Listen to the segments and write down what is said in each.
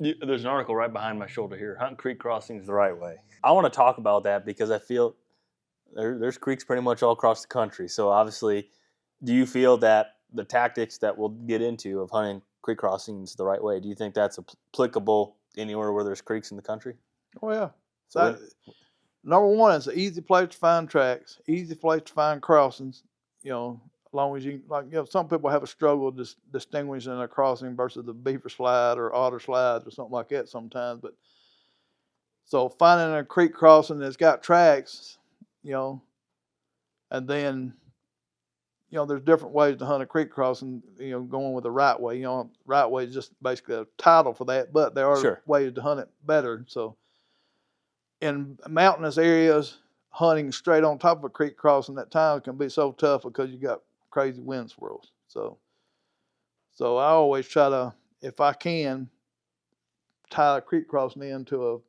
There's an article right behind my shoulder here. Hunting creek crossings the right way. I want to talk about that because I feel there's creeks pretty much all across the country. So obviously, do you feel that the tactics that we'll get into of hunting creek crossings the right way, do you think that's applicable anywhere where there's creeks in the country? Oh yeah. So number one, it's an easy place to find tracks, easy place to find crossings. As long as you some people have a struggle distinguishing a crossing versus the beaver slide or otter slides or something like that sometimes. But so finding a creek crossing that's got tracks, and then there's different ways to hunt a creek crossing. Going with the right way. Right way is just basically a title for that, but there are ways to hunt it better. So in mountainous areas, hunting straight on top of a creek crossing at times can be so tough because you got crazy wind swirls. So I always try to, if I can, tie a creek crossing into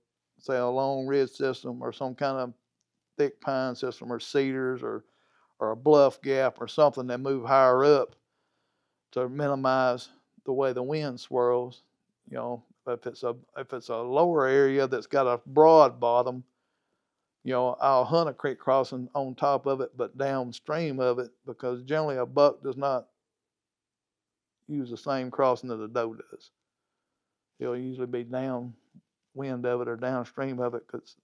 a long ridge system or some kind of thick pine system or cedars or a bluff gap or something that move higher up to minimize the way the wind swirls. If it's a lower area that's got a broad bottom, I'll hunt a creek crossing on top of it, but downstream of it, because generally a buck does not use the same crossing that a doe does. He'll usually be downwind of it or downstream of it because,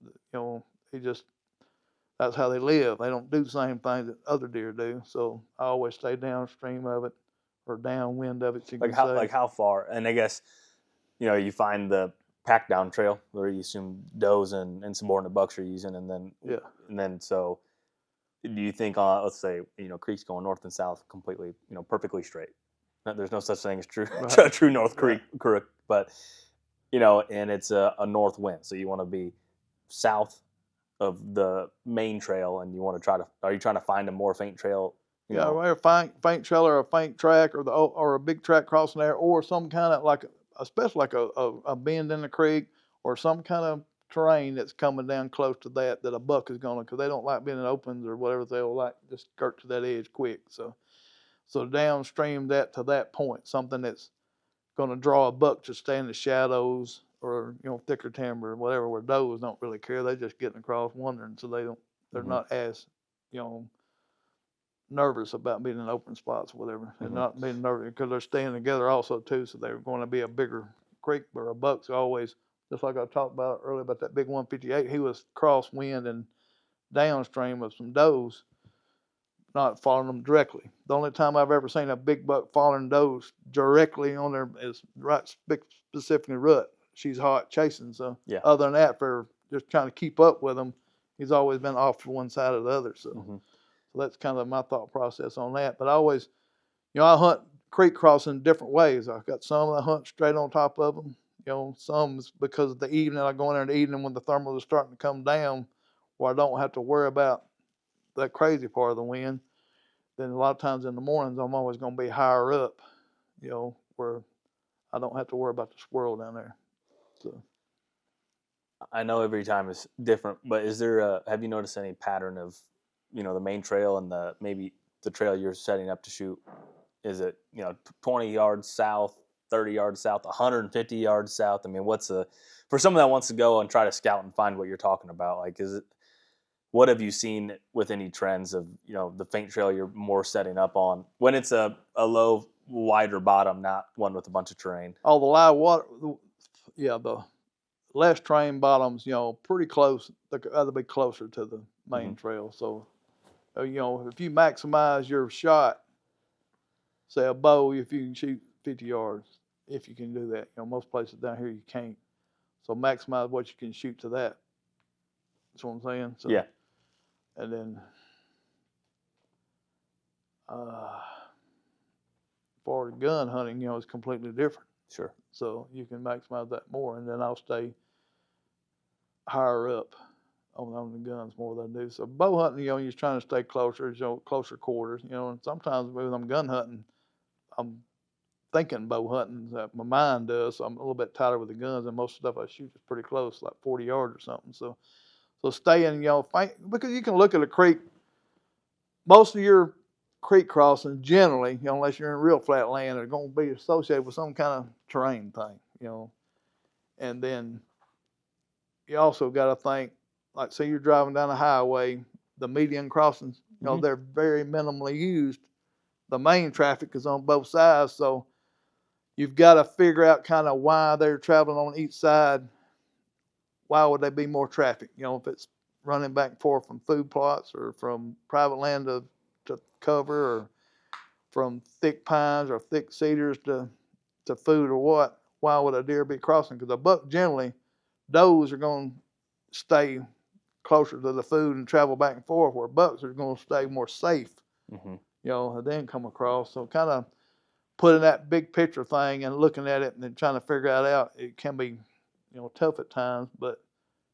that's how they live. They don't do the same things that other deer do. So I always stay downstream of it or downwind of it. Like how far? And I guess, you find the pack down trail where you assume does and subordinate bucks are using, and then so do you think let's say creeks going north and south completely perfectly straight? There's no such thing as true north creek, but and it's a north wind, so you want to be south of the main trail, and you want to are you trying to find a more faint trail? A faint trail or a faint track or a big track crossing there, or some kind of especially like a bend in the creek or some kind of terrain that's coming down close to that a buck is going to, because they don't like being in opens or whatever. They'll like just skirt to that edge quick. So downstream that to that point, something that's going to draw a buck to stay in the shadows or thicker timber or whatever, where does don't really care. They just getting across wandering, so they're not as nervous about being in open spots or whatever, and not being nervous because they're staying together also too. So they're going to be a bigger creek where a buck's always, just like I talked about earlier about that big 158. He was crosswind and downstream of some does, not following them directly. The only time I've ever seen a big buck following does directly on there is right specifically rut. She's hot chasing. So other than that, for just trying to keep up with them, he's always been off to one side or the other. So. So that's kind of my thought process on that. But I always, I hunt creek crossing different ways. I've got some that I hunt straight on top of them. Some is because of the evening. I go in there in the evening when the thermals are starting to come down, where I don't have to worry about that crazy part of the wind. Then a lot of times in the mornings, I'm always going to be higher up, where I don't have to worry about the swirl down there. So I know every time is different, but is there have you noticed any pattern of the main trail and maybe the trail you're setting up to shoot? Is it 20 yards south, 30 yards south, 150 yards south? I mean, for someone that wants to go and try to scout and find what you're talking about, like, what have you seen with any trends of the faint trail you're more setting up on when it's a low, wider bottom, not one with a bunch of terrain? Oh, the live water, the less terrain bottoms, pretty close. They'd rather be closer to the main trail. So if you maximize your shot, say a bow, if you can shoot 50 yards, if you can do that. Most places down here you can't. So maximize what you can shoot to that. That's what I'm saying. So, yeah. And then for gun hunting, is completely different. Sure. So you can maximize that more, and then I'll stay higher up on the guns more than I do. So bow hunting, you're just trying to stay closer, closer quarters, and sometimes when I'm gun hunting, I'm thinking bow hunting, my mind does, so I'm a little bit tighter with the guns, and most of the stuff I shoot is pretty close, like 40 yards or something. So staying, because you can look at a creek, most of your creek crossings generally, unless you're in real flat land, are going to be associated with some kind of terrain thing, And then you also got to think, like, say you're driving down a highway, the median crossings, they're very minimally used. The main traffic is on both sides, so you've got to figure out kind of why they're traveling on each side. Why would there be more traffic? If it's running back and forth from food plots or from private land to cover, or from thick pines or thick cedars to food, or what? Why would a deer be crossing? Because a buck generally, does are going to stay closer to the food and travel back and forth, where bucks are going to stay more safe, and then come across. So kind of putting that big picture thing and looking at it and then trying to figure it out, it can be, tough at times, but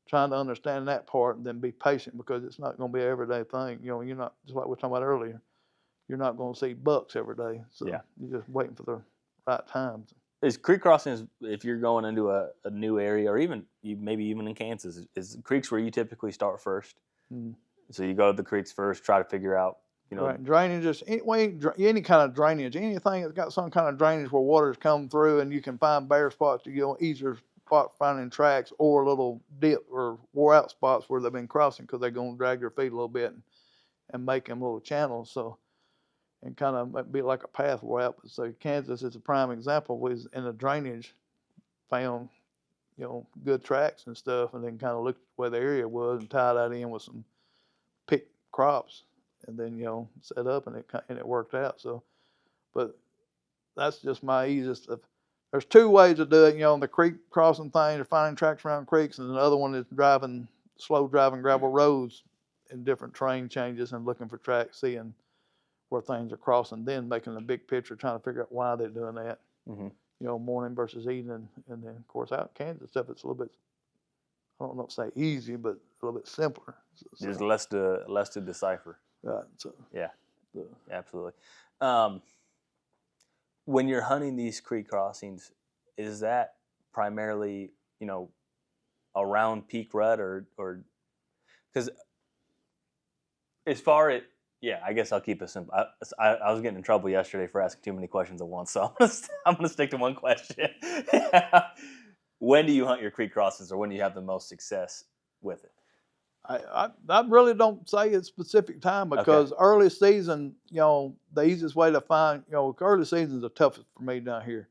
trying to understand that part and then be patient, because it's not going to be an everyday thing. You're not, just like we were talking about earlier, you're not going to see bucks every day. So you're just waiting for the right times. Is creek crossings, if you're going into a new area, or even maybe even in Kansas, is creeks where you typically start first? So you go to the creeks first, try to figure out, Right. Drainage is any kind of drainage, anything that's got some kind of drainage where water's come through, and you can find bare spots, easier spot finding tracks, or little dip or wore out spots where they've been crossing, because they're going to drag their feet a little bit and make them little channels. So, and kind of be like a pathway out. So Kansas is a prime example. Was in the drainage, found good tracks and stuff, and then kind of looked where the area was and tied that in with some picked crops, and then set up, and it worked out. So, but that's just my easiest. There's two ways to do it. The creek crossing thing, or finding tracks around creeks, and the other one is slow driving gravel roads in different terrain changes and looking for tracks, seeing where things are crossing, then making a big picture, trying to figure out why they're doing that. Morning versus evening, and then of course out in Kansas stuff, it's a little bit, I don't know, say easy, but a little bit simpler. So, there's less to decipher. Right. So yeah, absolutely. When you're hunting these creek crossings, is that primarily around peak rut, or because as far as I guess I'll keep it simple. I was getting in trouble yesterday for asking too many questions at once, so I'm gonna stick to one question. When do you hunt your creek crossings, or when do you have the most success with it? I really don't say a specific time, because early season, the easiest way to find, early season is the toughest for me down here.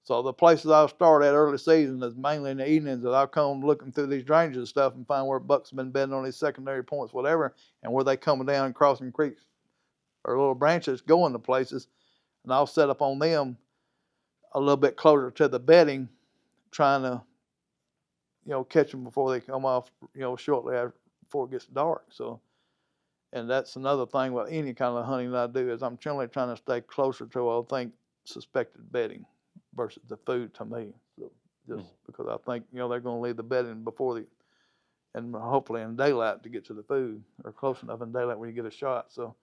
So the places I'll start at early season is mainly in the evenings, that I'll come looking through these drainages and stuff and find where bucks have been bedding on these secondary points, whatever, and where they coming down and crossing creeks or little branches going to places, and I'll set up on them a little bit closer to the bedding, trying to, catch them before they come off, shortly after, before it gets dark. So, and that's another thing with any kind of hunting that I do, is I'm generally trying to stay closer to what I think suspected bedding versus the food to me. So just because I think, they're going to leave the bedding before and hopefully in daylight to get to the food, or close enough in daylight when you get a shot. So,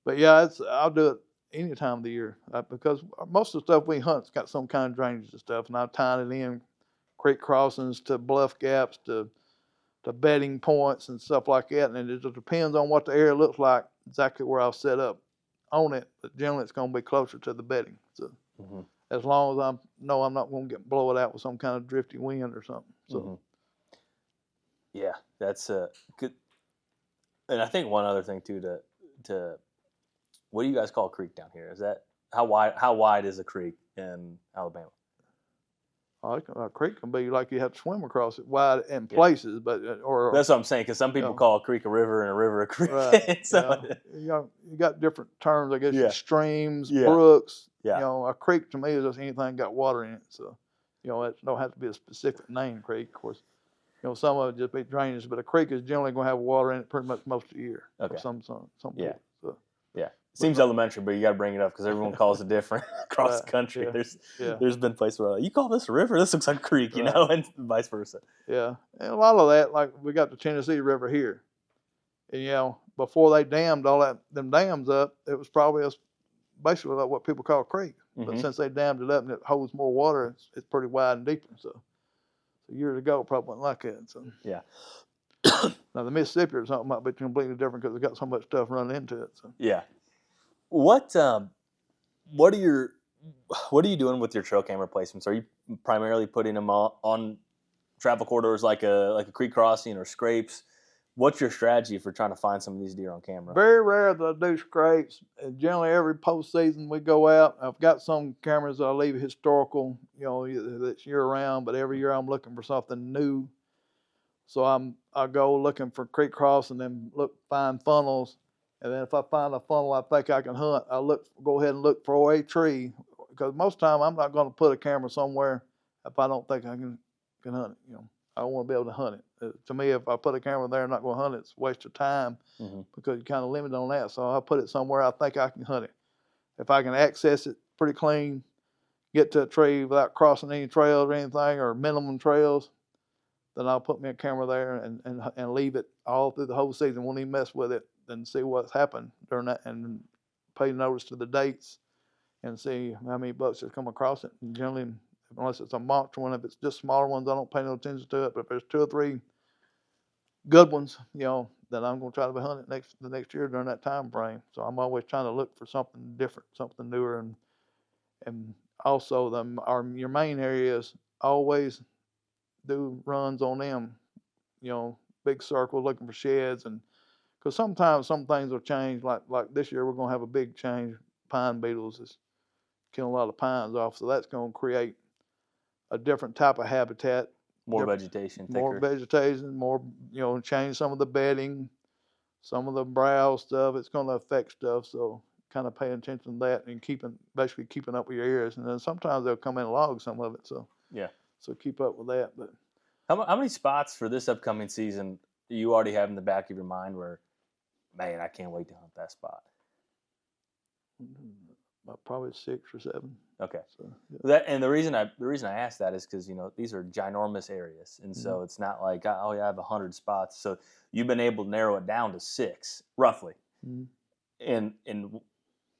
but yeah, I'll do it any time of the year, because most of the stuff we hunt's got some kind of drainage and stuff, and I've tied it in creek crossings to bluff gaps to bedding points and stuff like that, and it just depends on what the area looks like, exactly where I'll set up on it, but generally it's going to be closer to the bedding. So as long as I know I'm not going to blow it out with some kind of drifty wind or something. So yeah, that's good. And I think one other thing too, to what do you guys call a creek down here? Is that how wide is a creek in Alabama? A creek can be like you have to swim across it wide in places, but or that's what I'm saying, because some people call a creek a river and a river a creek. Right. So you got different terms, I guess. Streams, brooks. A creek to me is just anything got water in it. So it don't have to be a specific name creek. Of course, some of it just be drainage, but a creek is generally going to have water in it pretty much most of the year. Okay. Some people. So. Yeah. Seems elementary, but you got to bring it up because everyone calls it different across the country. There's been places where you call this a river, this looks like a creek, and vice versa. Yeah, and a lot of that, like we got the Tennessee River here, and before they dammed all them dams up, it was probably basically like what people call a creek. But since they dammed it up and it holds more water, it's pretty wide and deeper. So years ago, it probably wasn't like that. So yeah. Now the Mississippi or something might be completely different because it's got so much stuff running into it. So yeah. What are you doing with your trail camera placements? Are you primarily putting them on travel corridors like a creek crossing or scrapes, what's your strategy for trying to find some of these deer on camera? Very rare that I do scrapes. Generally, every postseason we go out. I've got some cameras that I leave historical, that's year round. But every year I'm looking for something new. So I go looking for creek crossing and find funnels. And then if I find a funnel I think I can hunt, go ahead and look for a tree, because most of the time I'm not going to put a camera somewhere if I don't think I can hunt it. I want to be able to hunt it. To me, if I put a camera there, I'm not going to hunt it. It's a waste of time, because you're kind of limited on that. So I put it somewhere I think I can hunt it. If I can access it pretty clean, get to a tree without crossing any trails or anything, or minimum trails, then I'll put me a camera there and leave it all through the whole season. Won't even mess with it, and see what's happened during that, and pay notice to the dates and see how many bucks have come across it. And generally, unless it's a monster one, if it's just smaller ones, I don't pay no attention to it. But if there's 2 or 3 good ones, then I'm going to try to hunt it the next year during that time frame. So I'm always trying to look for something different, something newer, and also your main areas, always do runs on them, big circles looking for sheds, and because sometimes some things will change. Like this year, we're going to have a big change. Pine beetles is killing a lot of pines off, so that's going to create a different type of habitat. More vegetation, more vegetation, change some of the bedding, some of the browse stuff. It's going to affect stuff, so kind of paying attention to that and basically keeping up with your areas. And then sometimes they'll come in and log some of it, so so keep up with that. But how many spots for this upcoming season do you already have in the back of your mind where, man, I can't wait to hunt that spot? Probably 6 or 7. Okay. So, the reason I asked that is because these are ginormous areas, and so it's not like I have 100 spots. So you've been able to narrow it down to 6 roughly. And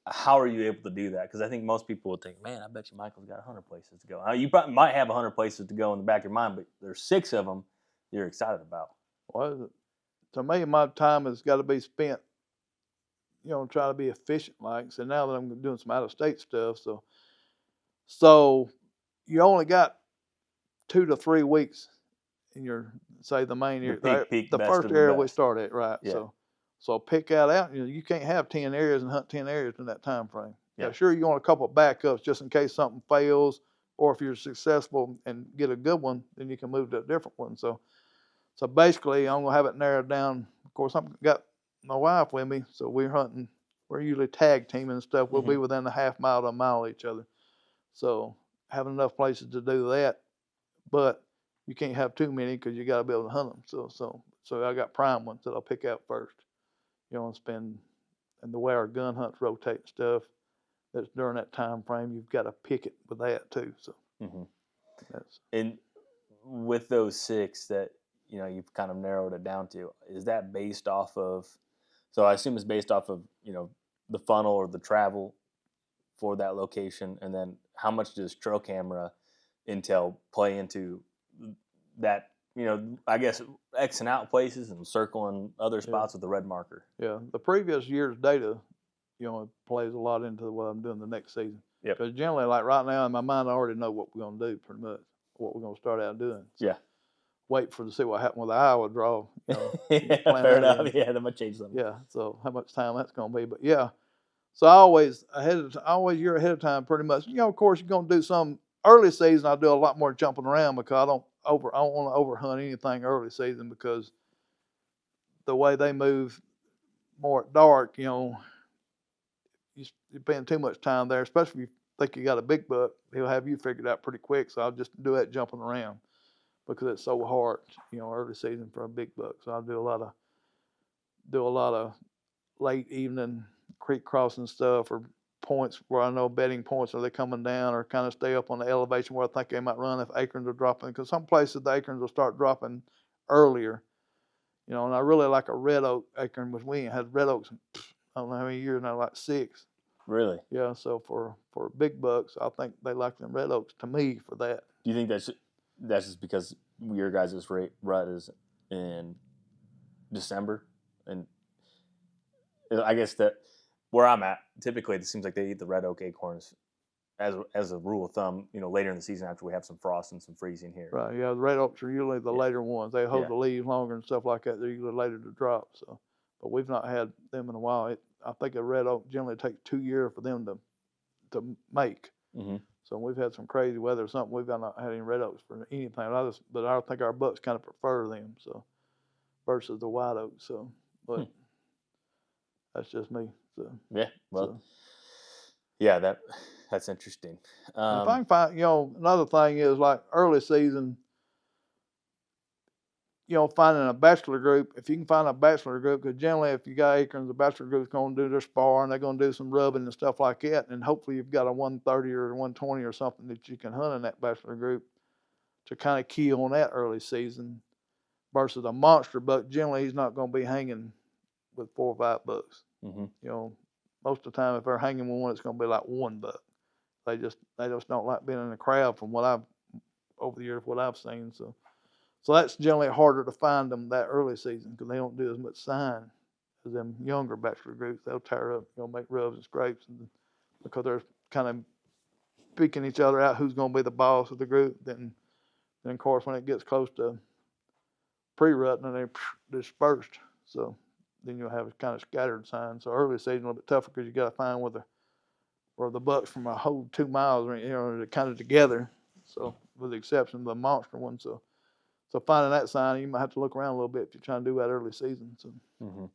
how are you able to do that? Because I think most people would think, man, I bet you Michael's got 100 places to go. You probably might have 100 places to go in the back of your mind, but there's 6 of them you're excited about. Well, to me, my time has got to be spent, try to be efficient. So now that I'm doing some out-of-state stuff, so you only got 2 to 3 weeks in your, say, the main area, the first area we start at, right? Yeah. So pick that out. You can't have 10 areas and hunt 10 areas in that time frame. Yeah. Sure, you want a couple of backups just in case something fails, or if you're successful and get a good one, then you can move to a different one. So basically, I'm gonna have it narrowed down. Of course, I've got my wife with me, so we're hunting. We're usually tag teaming and stuff. We'll be within a half mile to a mile of each other. So having enough places to do that, but you can't have too many because you got to be able to hunt them. So I got prime ones that I'll pick out first. And the way our gun hunts rotate and stuff, that's during that time frame. You've got to pick it with that too. So and with those 6 that you've kind of narrowed it down to, is that based off of? So I assume it's based off of the funnel or the travel for that location, and then how much does trail camera intel play into that? I guess Xing out places and circling other spots with the red marker. Yeah, the previous year's data, plays a lot into what I'm doing the next season. Yeah. Because generally, like right now in my mind, I already know what we're gonna do pretty much, what we're gonna start out doing. So wait to see what happened with the Iowa draw. Fair enough. Yeah, that might change something. Yeah, so how much time that's gonna be, but yeah. So I always year ahead of time, pretty much. Of course, you're gonna do some early season. I do a lot more jumping around because I don't want to overhunt anything early season, because the way they move more at dark, you're spending too much time there, especially if you think you got a big buck. He'll have you figured out pretty quick. So I'll just do that jumping around because it's so hard, early season for a big buck. So I'll do a lot of late evening creek crossing stuff, or points where I know bedding points, are they coming down, or kind of stay up on the elevation where I think they might run if acorns are dropping, because some places the acorns will start dropping earlier, and I really like a red oak acorn, which we ain't had red oaks in, I don't know how many years now, like 6. Really? Yeah, so for big bucks, I think they like them red oaks to me for that. Do you think that's just because your guys' rut is in December? And I guess that where I'm at, typically it seems like they eat the red oak acorns as a rule of thumb, later in the season after we have some frost and some freezing here. Right. Yeah, the red oaks are usually the later ones. They hold Yeah. the leaves longer and stuff like that. They're usually later to drop. So, but we've not had them in a while. I think a red oak generally takes 2 years for them to make. Mm-hmm. So we've had some crazy weather or something. We've not had any red oaks for anything. But I think our bucks kind of prefer them. So versus the white oak. So, but that's just me. So yeah. Well. Yeah, that's interesting. if I can find, another thing is like early season, finding a bachelor group. If you can find a bachelor group, because generally if you got acorns, the bachelor group's going to do their spar and they're going to do some rubbing and stuff like that. And hopefully you've got a 130 or 120 or something that you can hunt in that bachelor group to kind of key on that early season versus a monster buck. Generally, he's not going to be hanging with 4 or 5 bucks. Mm-hmm. Most of the time, if they're hanging with one, it's going to be like 1 buck. They just don't like being in a crowd from over the years, what I've seen. So that's generally harder to find them that early season because they don't do as much sign as them younger bachelor groups. They'll tear up, make rubs and scrapes, because they're kind of picking each other out who's going to be the boss of the group. Then of course, when it gets close to pre-rutting, and they dispersed. So then you'll have a kind of scattered sign. So early season a little bit tougher because you got to find where the bucks from a whole 2 miles are kind of together. So with the exception of the monster one. So finding that sign, you might have to look around a little bit if you're trying to do that early season. So. Mm-hmm.